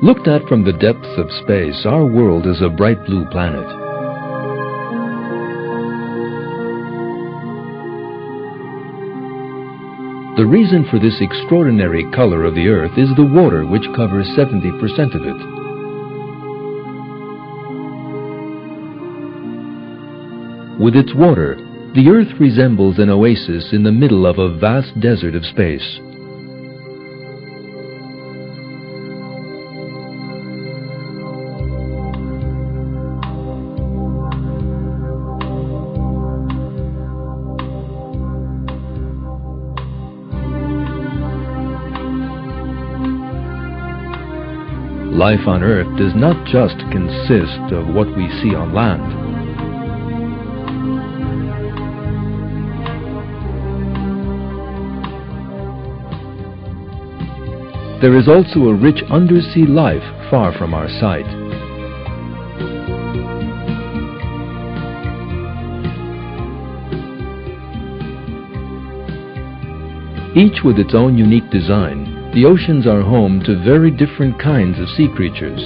Looked at from the depths of space, our world is a bright blue planet. The reason for this extraordinary color of the Earth is the water, which covers 70% of it. With its water, the Earth resembles an oasis in the middle of a vast desert of space. Life on Earth does not just consist of what we see on land. There is also a rich undersea life far from our sight. Each with its own unique design, the oceans are home to very different kinds of sea creatures.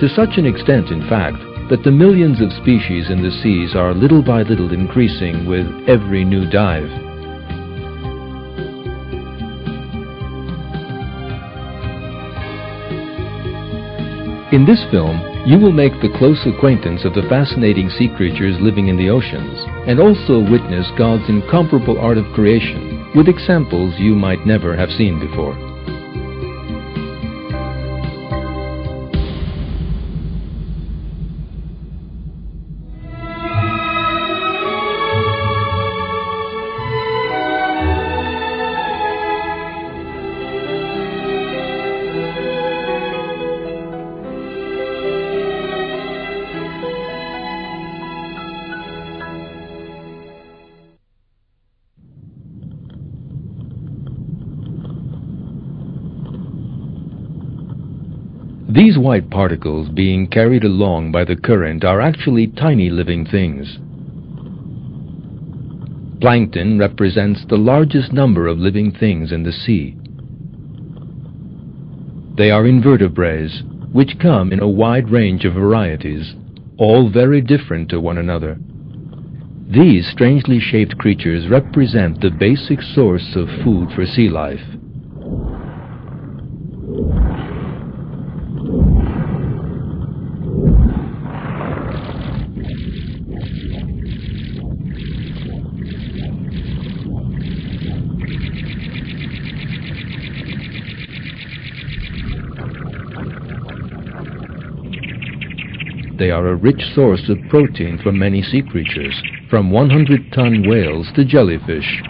To such an extent, in fact, that the millions of species in the seas are little by little increasing with every new dive. In this film, you will make the close acquaintance of the fascinating sea creatures living in the oceans, and also witness God's incomparable art of creation, with examples you might never have seen before. These white particles being carried along by the current are actually tiny living things. Plankton represents the largest number of living things in the sea. They are invertebrates, which come in a wide range of varieties, all very different to one another. These strangely shaped creatures represent the basic source of food for sea life. They are a rich source of protein for many sea creatures, from 100-ton whales to jellyfish.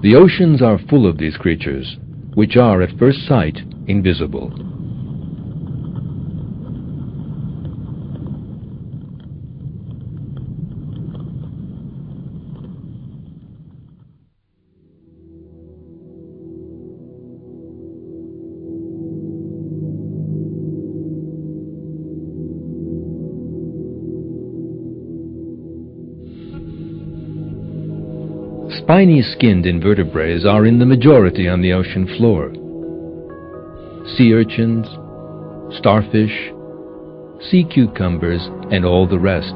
The oceans are full of these creatures, which are at first sight invisible. Spiny-skinned invertebrates are in the majority on the ocean floor. Sea urchins, starfish, sea cucumbers, and all the rest.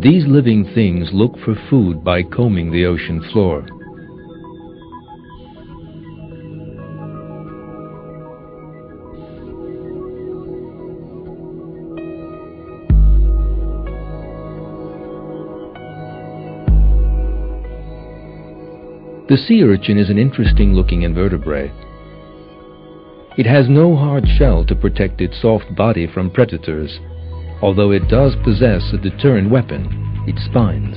These living things look for food by combing the ocean floor. The sea urchin is an interesting-looking invertebrate. It has no hard shell to protect its soft body from predators, although it does possess a deterrent weapon, its spines.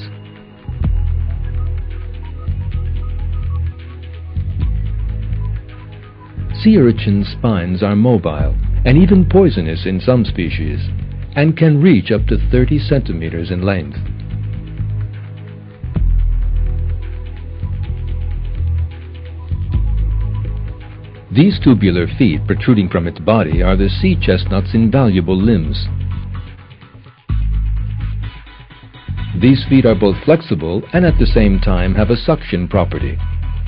Sea urchin spines are mobile and even poisonous in some species, and can reach up to 30 centimeters in length. These tubular feet protruding from its body are the sea chestnut's invaluable limbs. These feet are both flexible and at the same time have a suction property.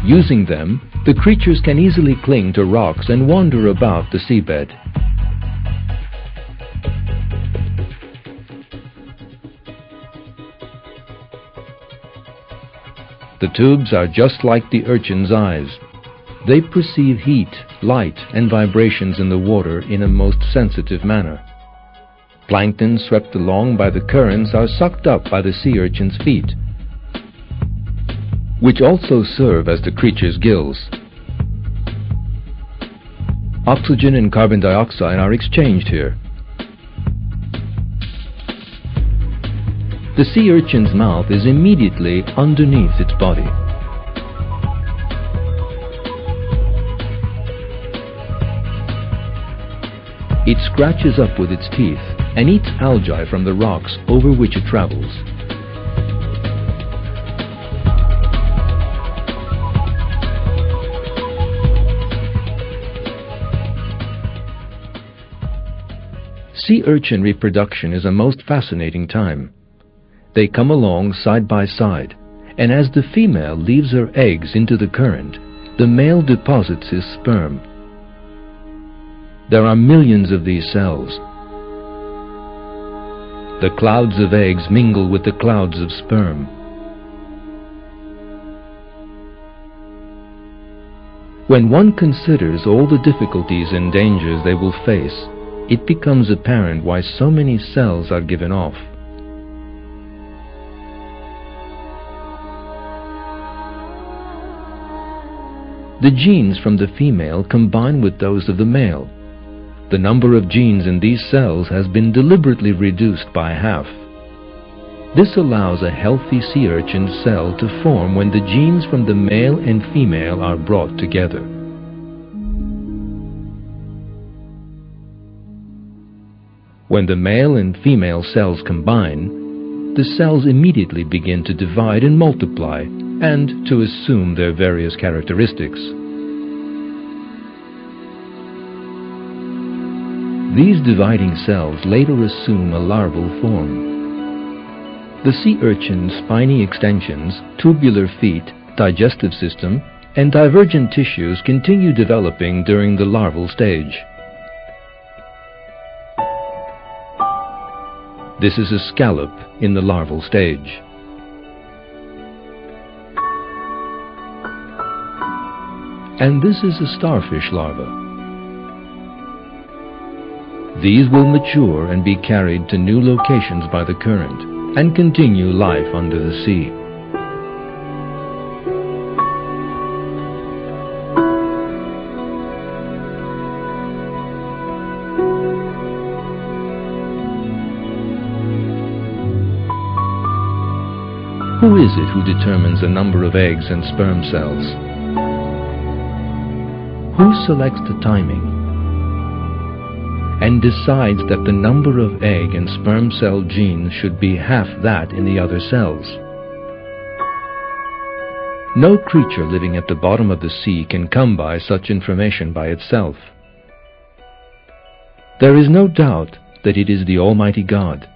Using them, the creatures can easily cling to rocks and wander about the seabed. The tubes are just like the urchin's eyes. They perceive heat, light, and vibrations in the water in a most sensitive manner. Plankton swept along by the currents are sucked up by the sea urchin's feet, which also serve as the creature's gills. Oxygen and carbon dioxide are exchanged here. The sea urchin's mouth is immediately underneath its body. It scratches up with its teeth and eats algae from the rocks over which it travels. Sea urchin reproduction is a most fascinating time. They come along side by side, and as the female leaves her eggs into the current, the male deposits his sperm. There are millions of these cells. The clouds of eggs mingle with the clouds of sperm. When one considers all the difficulties and dangers they will face, it becomes apparent why so many cells are given off. The genes from the female combine with those of the male. The number of genes in these cells has been deliberately reduced by half. This allows a healthy sea urchin cell to form when the genes from the male and female are brought together. When the male and female cells combine, the cells immediately begin to divide and multiply and to assume their various characteristics. These dividing cells later assume a larval form. The sea urchin's spiny extensions, tubular feet, digestive system, and divergent tissues continue developing during the larval stage. This is a scallop in the larval stage. And this is a starfish larva. These will mature and be carried to new locations by the current and continue life under the sea. Who is it who determines the number of eggs and sperm cells? Who selects the timing and decides that the number of egg and sperm cell genes should be half that in the other cells? No creature living at the bottom of the sea can come by such information by itself. There is no doubt that it is the Almighty God,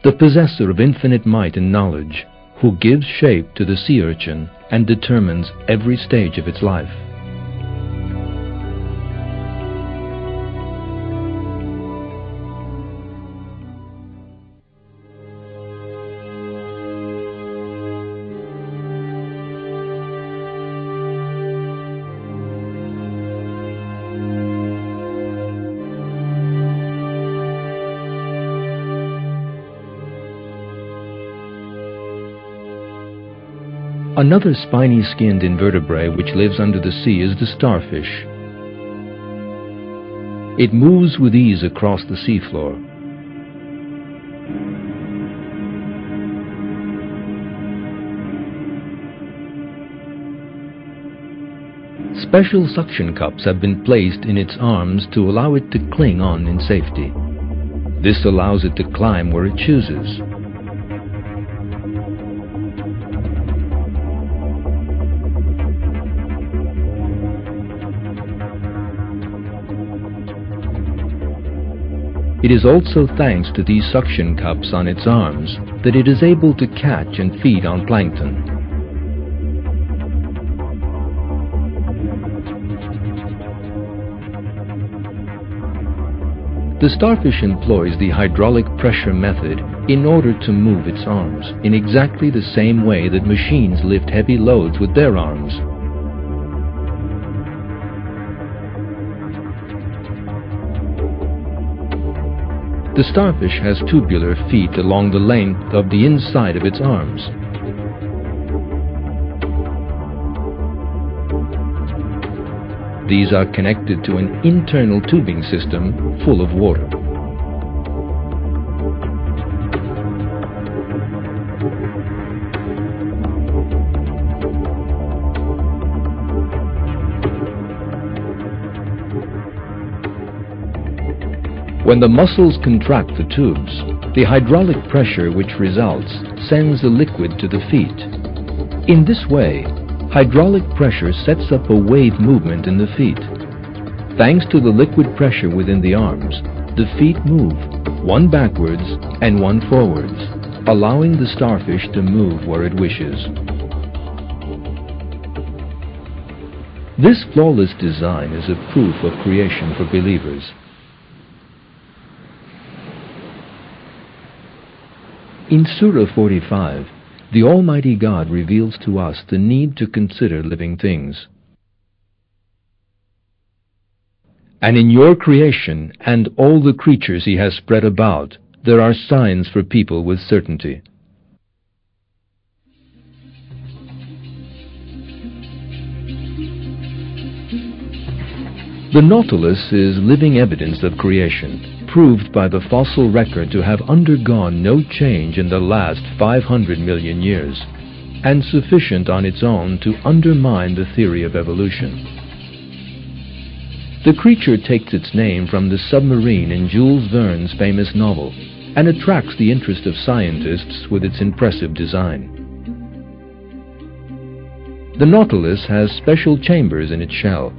the possessor of infinite might and knowledge, who gives shape to the sea urchin and determines every stage of its life. Another spiny-skinned invertebrate which lives under the sea is the starfish. It moves with ease across the seafloor. Special suction cups have been placed in its arms to allow it to cling on in safety. This allows it to climb where it chooses. It is also thanks to these suction cups on its arms that it is able to catch and feed on plankton. The starfish employs the hydraulic pressure method in order to move its arms in exactly the same way that machines lift heavy loads with their arms. The starfish has tubular feet along the length of the inside of its arms. These are connected to an internal tubing system full of water. When the muscles contract the tubes, the hydraulic pressure which results sends the liquid to the feet. In this way, hydraulic pressure sets up a wave movement in the feet. Thanks to the liquid pressure within the arms, the feet move, one backwards and one forwards, allowing the starfish to move where it wishes. This flawless design is a proof of creation for believers. In Surah 45, the Almighty God reveals to us the need to consider living things. And in your creation and all the creatures He has spread about, there are signs for people with certainty. The nautilus is living evidence of creation, proved by the fossil record to have undergone no change in the last 500 million years, and sufficient on its own to undermine the theory of evolution. The creature takes its name from the submarine in Jules Verne's famous novel, and attracts the interest of scientists with its impressive design. The nautilus has special chambers in its shell.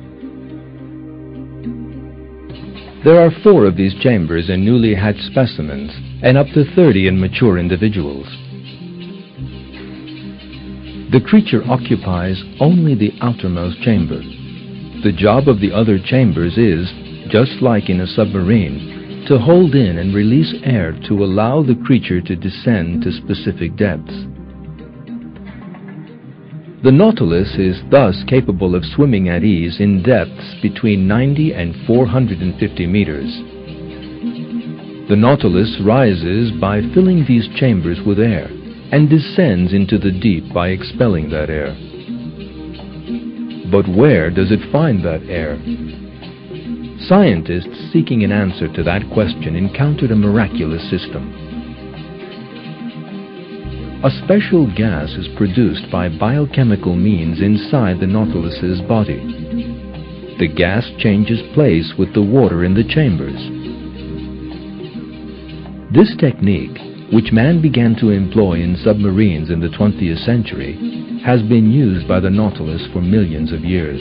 There are 4 of these chambers in newly hatched specimens and up to 30 in mature individuals. The creature occupies only the outermost chamber. The job of the other chambers is, just like in a submarine, to hold in and release air to allow the creature to descend to specific depths. The nautilus is thus capable of swimming at ease in depths between 90 and 450 meters. The nautilus rises by filling these chambers with air and descends into the deep by expelling that air. But where does it find that air? Scientists seeking an answer to that question encountered a miraculous system. A special gas is produced by biochemical means inside the nautilus's body. The gas changes place with the water in the chambers. This technique, which man began to employ in submarines in the 20th century, has been used by the nautilus for millions of years.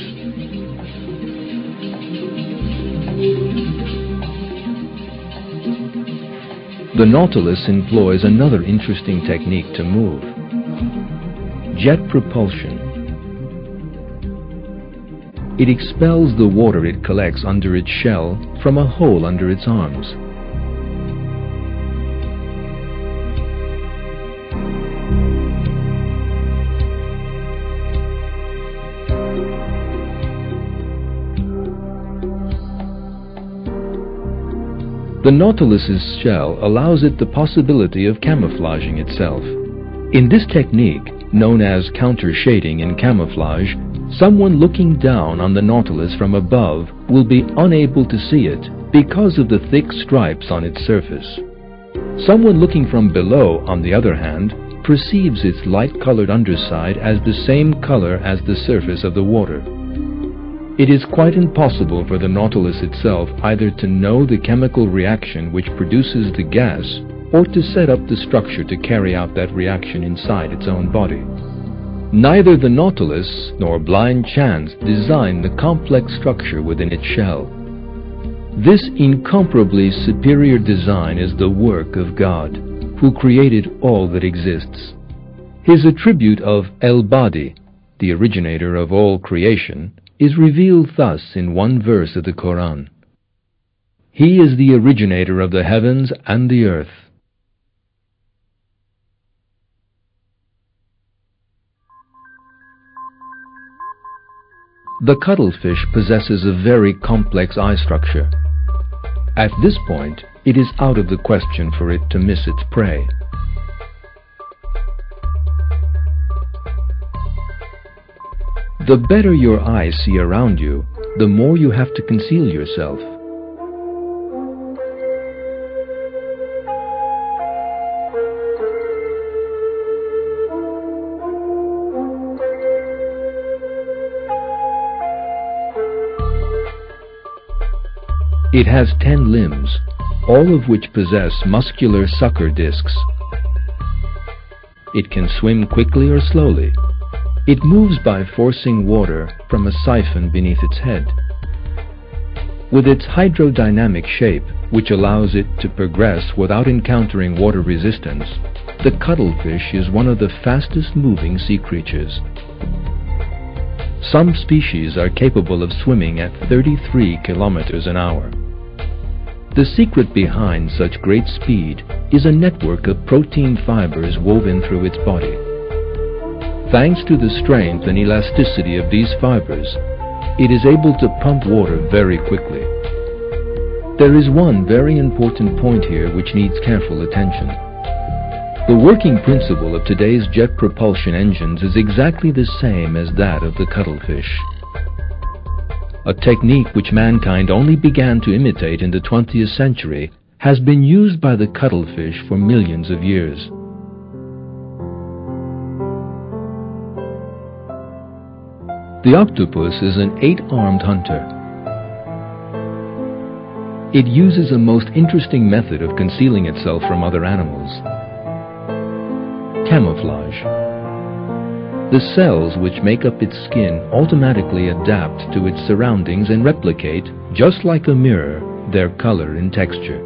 The nautilus employs another interesting technique to move: jet propulsion. It expels the water it collects under its shell from a hole under its arms. The nautilus's shell allows it the possibility of camouflaging itself. In this technique, known as counter-shading in camouflage, someone looking down on the nautilus from above will be unable to see it because of the thick stripes on its surface. Someone looking from below, on the other hand, perceives its light-colored underside as the same color as the surface of the water. It is quite impossible for the nautilus itself either to know the chemical reaction which produces the gas or to set up the structure to carry out that reaction inside its own body. Neither the nautilus nor blind chance designed the complex structure within its shell. This incomparably superior design is the work of God, who created all that exists. His attribute of El-Badi, the originator of all creation, is revealed thus in one verse of the Quran. He is the originator of the heavens and the earth. The cuttlefish possesses a very complex eye structure. At this point, it is out of the question for it to miss its prey. The better your eyes see around you, the more you have to conceal yourself. It has 10 limbs, all of which possess muscular sucker discs. It can swim quickly or slowly. It moves by forcing water from a siphon beneath its head. With its hydrodynamic shape, which allows it to progress without encountering water resistance, the cuttlefish is one of the fastest moving sea creatures. Some species are capable of swimming at 33 kilometers an hour. The secret behind such great speed is a network of protein fibers woven through its body. Thanks to the strength and elasticity of these fibers, it is able to pump water very quickly. There is one very important point here which needs careful attention. The working principle of today's jet propulsion engines is exactly the same as that of the cuttlefish. A technique which mankind only began to imitate in the 20th century has been used by the cuttlefish for millions of years. The octopus is an 8-armed hunter. It uses a most interesting method of concealing itself from other animals: camouflage. The cells which make up its skin automatically adapt to its surroundings and replicate, just like a mirror, their color and texture.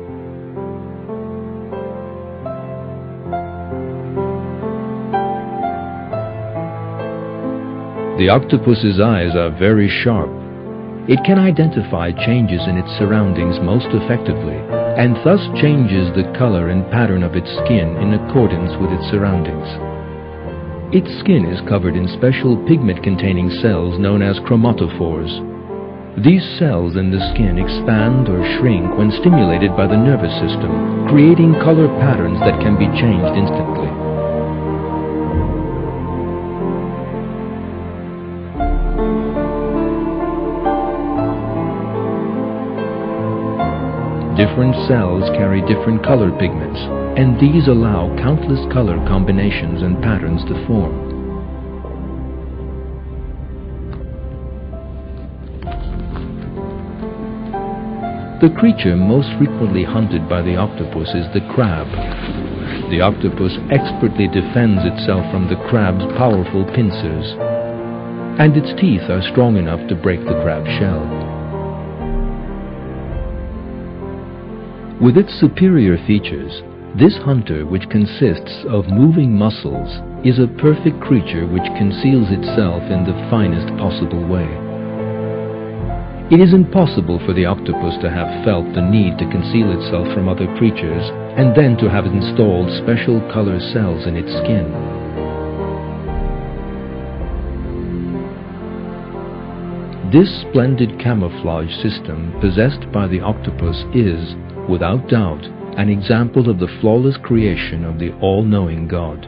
The octopus's eyes are very sharp. It can identify changes in its surroundings most effectively, and thus changes the color and pattern of its skin in accordance with its surroundings. Its skin is covered in special pigment-containing cells known as chromatophores. These cells in the skin expand or shrink when stimulated by the nervous system, creating color patterns that can be changed instantly. Different cells carry different color pigments, and these allow countless color combinations and patterns to form. The creature most frequently hunted by the octopus is the crab. The octopus expertly defends itself from the crab's powerful pincers, and its teeth are strong enough to break the crab's shell. With its superior features, this hunter, which consists of moving muscles, is a perfect creature which conceals itself in the finest possible way. It is impossible for the octopus to have felt the need to conceal itself from other creatures and then to have installed special color cells in its skin. This splendid camouflage system possessed by the octopus is, without doubt, an example of the flawless creation of the all-knowing God.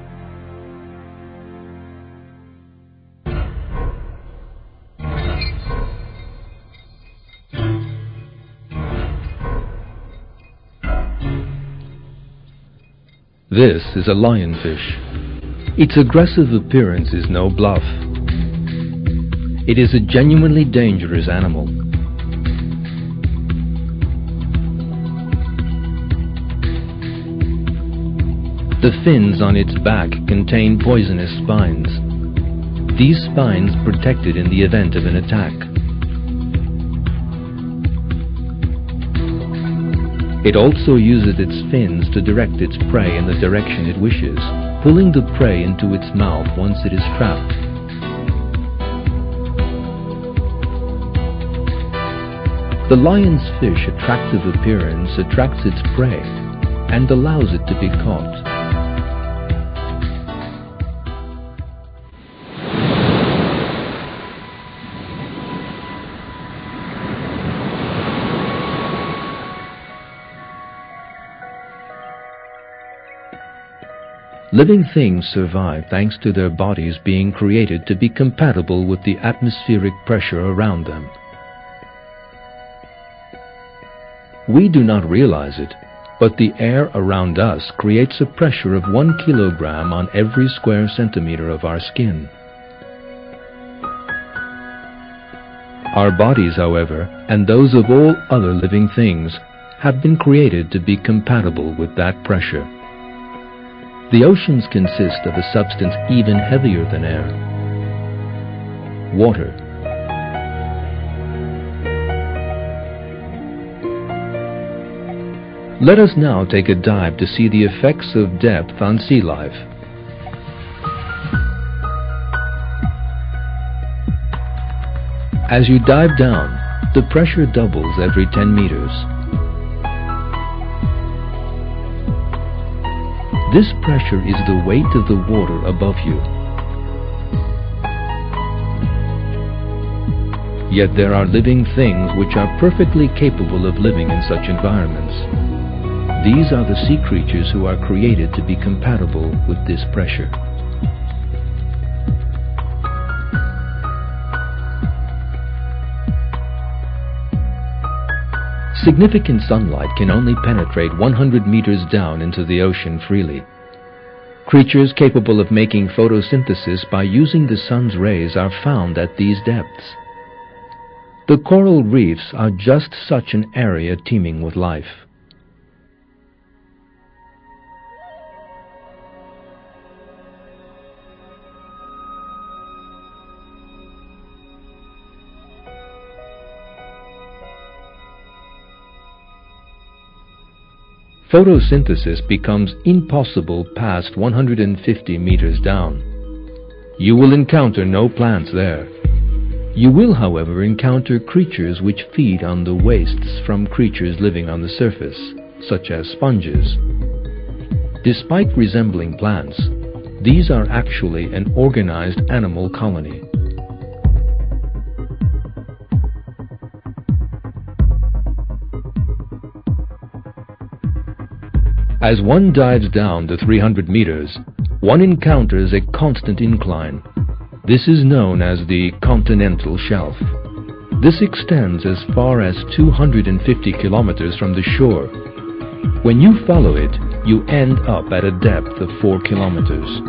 This is a lionfish. Its aggressive appearance is no bluff. It is a genuinely dangerous animal. The fins on its back contain poisonous spines. These spines protect it in the event of an attack. It also uses its fins to direct its prey in the direction it wishes, pulling the prey into its mouth once it is trapped. The lionfish attractive appearance attracts its prey and allows it to be caught. Living things survive thanks to their bodies being created to be compatible with the atmospheric pressure around them. We do not realize it, but the air around us creates a pressure of 1 kilogram on every square centimeter of our skin. Our bodies, however, and those of all other living things, have been created to be compatible with that pressure. The oceans consist of a substance even heavier than air: water. Let us now take a dive to see the effects of depth on sea life. As you dive down, the pressure doubles every 10 meters. This pressure is the weight of the water above you. Yet there are living things which are perfectly capable of living in such environments. These are the sea creatures who are created to be compatible with this pressure. Significant sunlight can only penetrate 100 meters down into the ocean freely. Creatures capable of making photosynthesis by using the sun's rays are found at these depths. The coral reefs are just such an area teeming with life. Photosynthesis becomes impossible past 150 meters down. You will encounter no plants there. You will, however, encounter creatures which feed on the wastes from creatures living on the surface, such as sponges. Despite resembling plants, these are actually an organized animal colony. As one dives down to 300 meters, one encounters a constant incline. This is known as the continental shelf. This extends as far as 250 kilometers from the shore. When you follow it, you end up at a depth of 4 kilometers.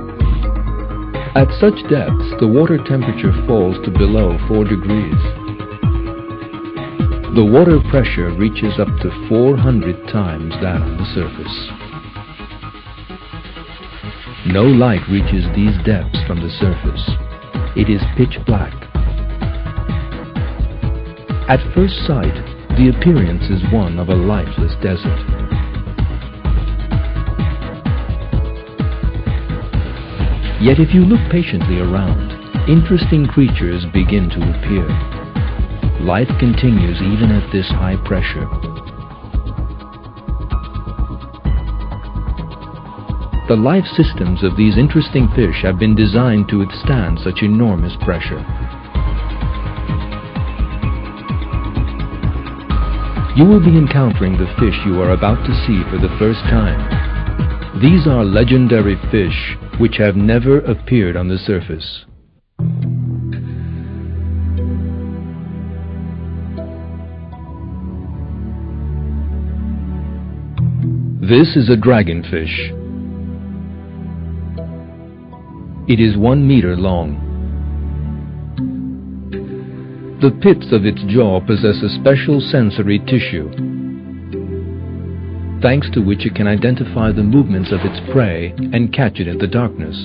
At such depths, the water temperature falls to below 4 degrees. The water pressure reaches up to 400 times that on the surface. No light reaches these depths from the surface. It is pitch black. At first sight, the appearance is one of a lifeless desert. Yet if you look patiently around, interesting creatures begin to appear. Life continues even at this high pressure. The life systems of these interesting fish have been designed to withstand such enormous pressure. You will be encountering the fish you are about to see for the first time. These are legendary fish which have never appeared on the surface. This is a dragonfish. It is 1 meter long. The pits of its jaw possess a special sensory tissue, thanks to which it can identify the movements of its prey and catch it in the darkness.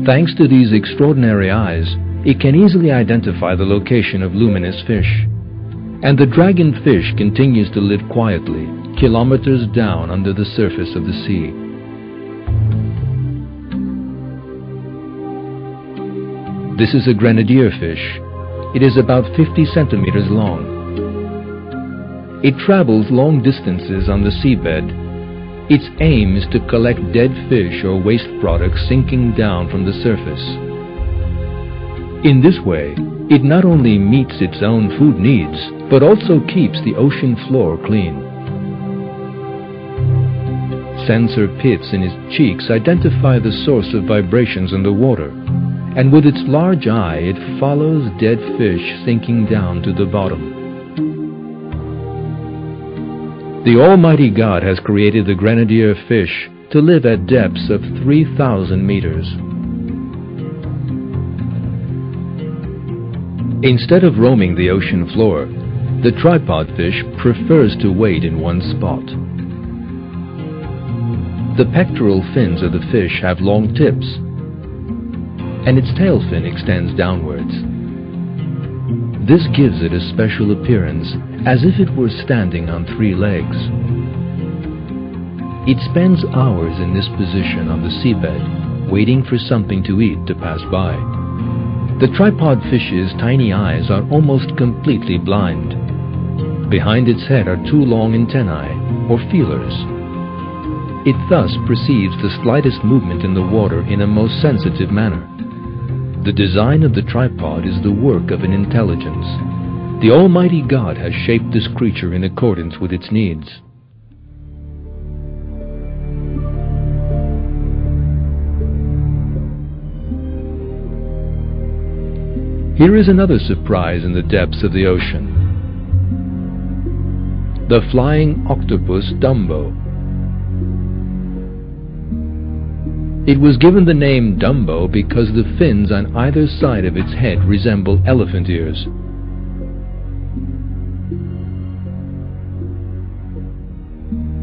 Thanks to these extraordinary eyes, it can easily identify the location of luminous fish. And the dragonfish continues to live quietly, kilometers down under the surface of the sea. This is a grenadier fish. It is about 50 centimeters long. It travels long distances on the seabed. Its aim is to collect dead fish or waste products sinking down from the surface. In this way, it not only meets its own food needs, but also keeps the ocean floor clean. Sensor pits in its cheeks identify the source of vibrations in the water, and with its large eye it follows dead fish sinking down to the bottom. The Almighty God has created the grenadier fish to live at depths of 3,000 meters. Instead of roaming the ocean floor, the tripod fish prefers to wait in one spot. The pectoral fins of the fish have long tips, and its tail fin extends downwards. This gives it a special appearance, as if it were standing on 3 legs. It spends hours in this position on the seabed, waiting for something to eat to pass by. The tripod fish's tiny eyes are almost completely blind. Behind its head are 2 long antennae, or feelers. It thus perceives the slightest movement in the water in a most sensitive manner. The design of the tripod is the work of an intelligence. The Almighty God has shaped this creature in accordance with its needs. Here is another surprise in the depths of the ocean. The flying octopus Dumbo. It was given the name Dumbo because the fins on either side of its head resemble elephant ears.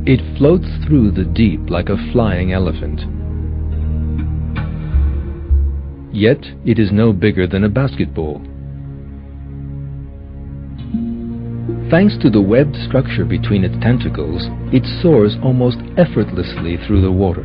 It floats through the deep like a flying elephant. Yet it is no bigger than a basketball. Thanks to the webbed structure between its tentacles, it soars almost effortlessly through the water.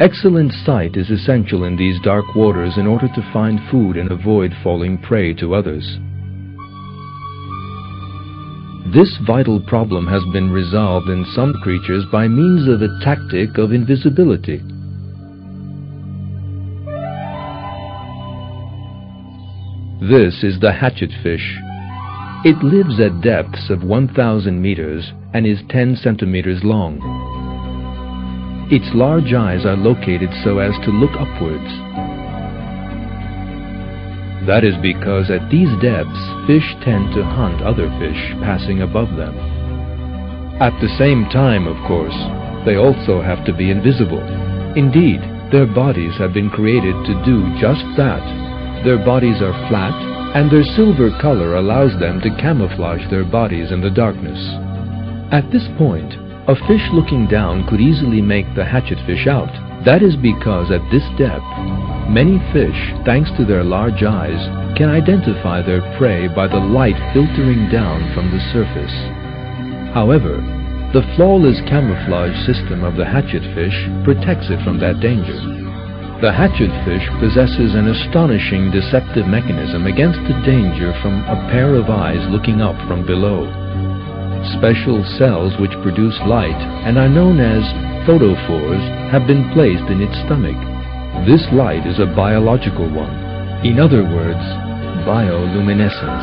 Excellent sight is essential in these dark waters in order to find food and avoid falling prey to others. This vital problem has been resolved in some creatures by means of a tactic of invisibility. This is the hatchetfish. It lives at depths of 1,000 meters and is 10 centimeters long. Its large eyes are located so as to look upwards. That is because at these depths, fish tend to hunt other fish passing above them. At the same time, of course, they also have to be invisible. Indeed, their bodies have been created to do just that. Their bodies are flat, and their silver color allows them to camouflage their bodies in the darkness. At this point, a fish looking down could easily make the hatchetfish out. That is because at this depth, many fish, thanks to their large eyes, can identify their prey by the light filtering down from the surface. However, the flawless camouflage system of the hatchetfish protects it from that danger. The hatchetfish possesses an astonishing deceptive mechanism against the danger from a pair of eyes looking up from below. Special cells which produce light and are known as photophores have been placed in its stomach. This light is a biological one. In other words, bioluminescence.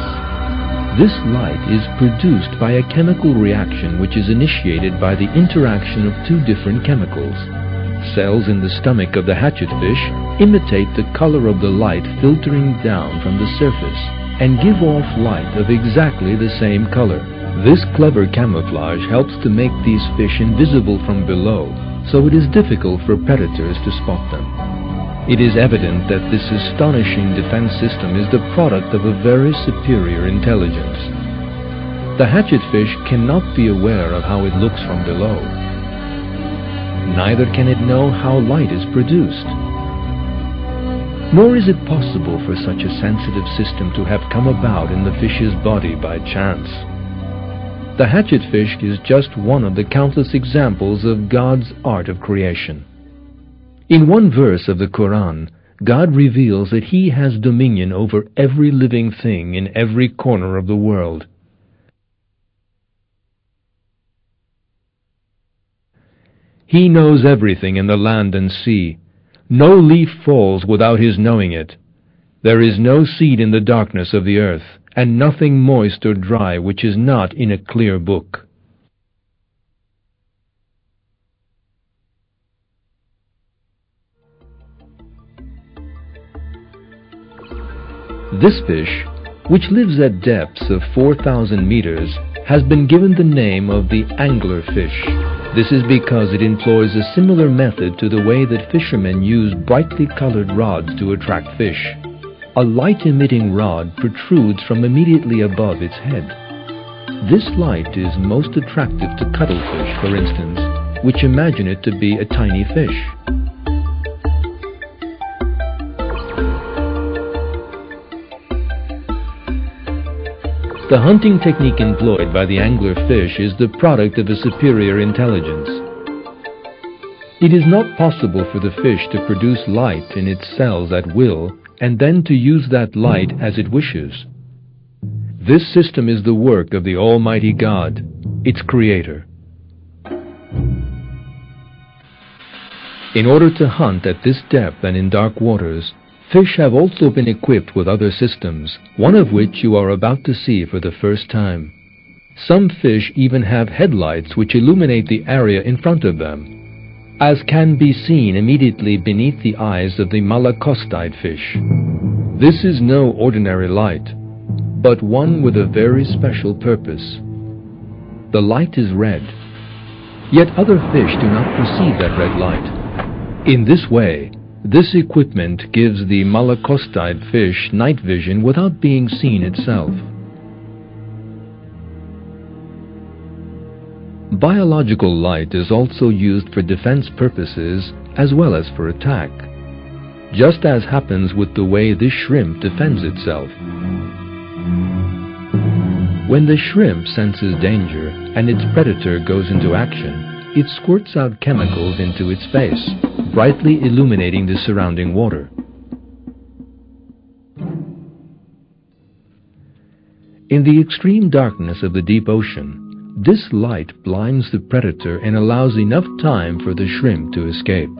This light is produced by a chemical reaction which is initiated by the interaction of 2 different chemicals. Cells in the stomach of the hatchetfish imitate the color of the light filtering down from the surface and give off light of exactly the same color. This clever camouflage helps to make these fish invisible from below, so it is difficult for predators to spot them. It is evident that this astonishing defense system is the product of a very superior intelligence. The hatchetfish cannot be aware of how it looks from below. Neither can it know how light is produced. Nor is it possible for such a sensitive system to have come about in the fish's body by chance. The hatchetfish is just one of the countless examples of God's art of creation. In one verse of the Quran, God reveals that He has dominion over every living thing in every corner of the world. He knows everything in the land and sea. No leaf falls without His knowing it. There is no seed in the darkness of the earth, and nothing moist or dry which is not in a clear book. This fish, which lives at depths of 4,000 meters, has been given the name of the anglerfish. This is because it employs a similar method to the way that fishermen use brightly colored rods to attract fish. A light-emitting rod protrudes from immediately above its head. This light is most attractive to cuttlefish, for instance, which imagine it to be a tiny fish. The hunting technique employed by the anglerfish is the product of a superior intelligence. It is not possible for the fish to produce light in its cells at will and then to use that light as it wishes. This system is the work of the Almighty God, its creator. In order to hunt at this depth and in dark waters, fish have also been equipped with other systems, one of which you are about to see for the first time. Some fish even have headlights which illuminate the area in front of them, as can be seen immediately beneath the eyes of the malacostide fish. This is no ordinary light, but one with a very special purpose. The light is red, yet other fish do not perceive that red light. In this way, this equipment gives the malacostide fish night vision without being seen itself. Biological light is also used for defense purposes as well as for attack, just as happens with the way this shrimp defends itself. When the shrimp senses danger and its predator goes into action, it squirts out chemicals into its face, brightly illuminating the surrounding water. In the extreme darkness of the deep ocean, this light blinds the predator and allows enough time for the shrimp to escape.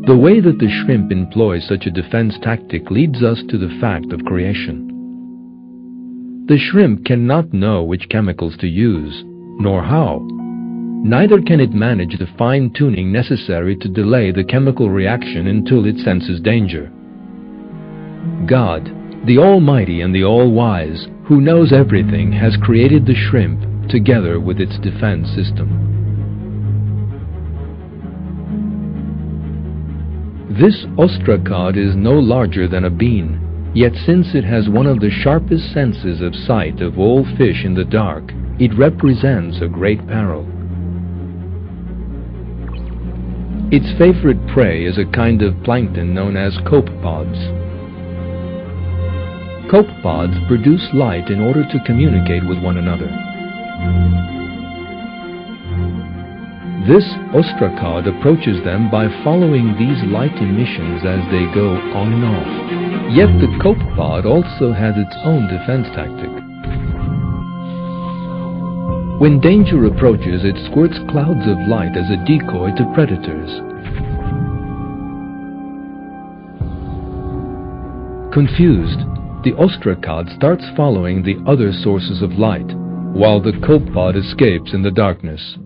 The way that the shrimp employs such a defense tactic leads us to the fact of creation. The shrimp cannot know which chemicals to use, nor how. Neither can it manage the fine-tuning necessary to delay the chemical reaction until it senses danger. God, the Almighty and the All-Wise, who knows everything, has created the shrimp together with its defense system. This ostracod is no larger than a bean. Yet since it has one of the sharpest senses of sight of all fish in the dark, it represents a great peril. Its favorite prey is a kind of plankton known as copepods. Copepods produce light in order to communicate with one another. This ostracod approaches them by following these light emissions as they go on and off. Yet the copepod also has its own defense tactic. When danger approaches, it squirts clouds of light as a decoy to predators. Confused, the ostracod starts following the other sources of light, while the copepod escapes in the darkness.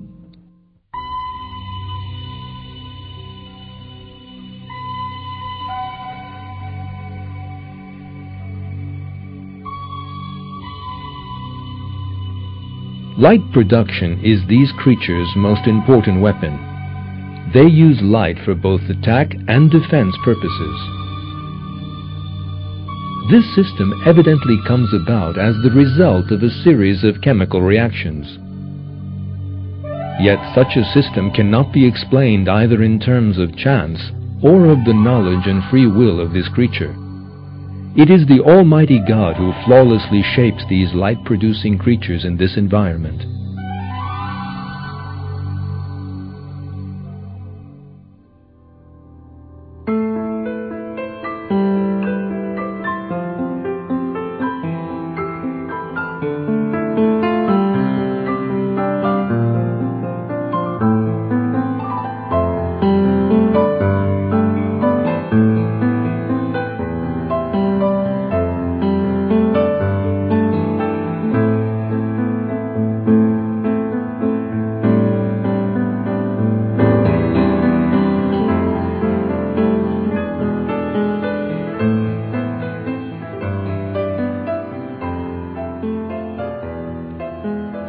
Light production is these creatures' most important weapon. They use light for both attack and defense purposes. This system evidently comes about as the result of a series of chemical reactions. Yet such a system cannot be explained either in terms of chance or of the knowledge and free will of this creature. It is the Almighty God who flawlessly shapes these light-producing creatures in this environment.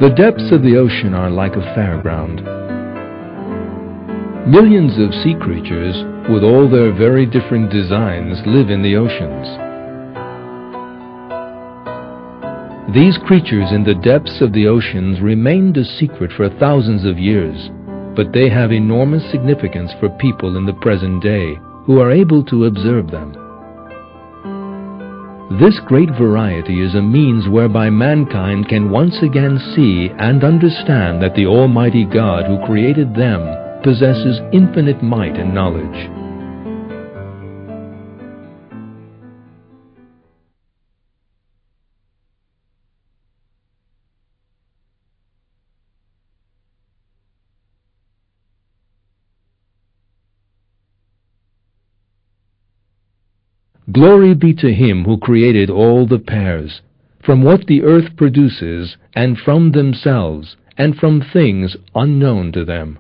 The depths of the ocean are like a fairground. Millions of sea creatures, with all their very different designs, live in the oceans. These creatures in the depths of the oceans remained a secret for thousands of years, but they have enormous significance for people in the present day who are able to observe them. This great variety is a means whereby mankind can once again see and understand that the Almighty God who created them possesses infinite might and knowledge. Glory be to Him who created all the pairs, from what the earth produces, and from themselves, and from things unknown to them.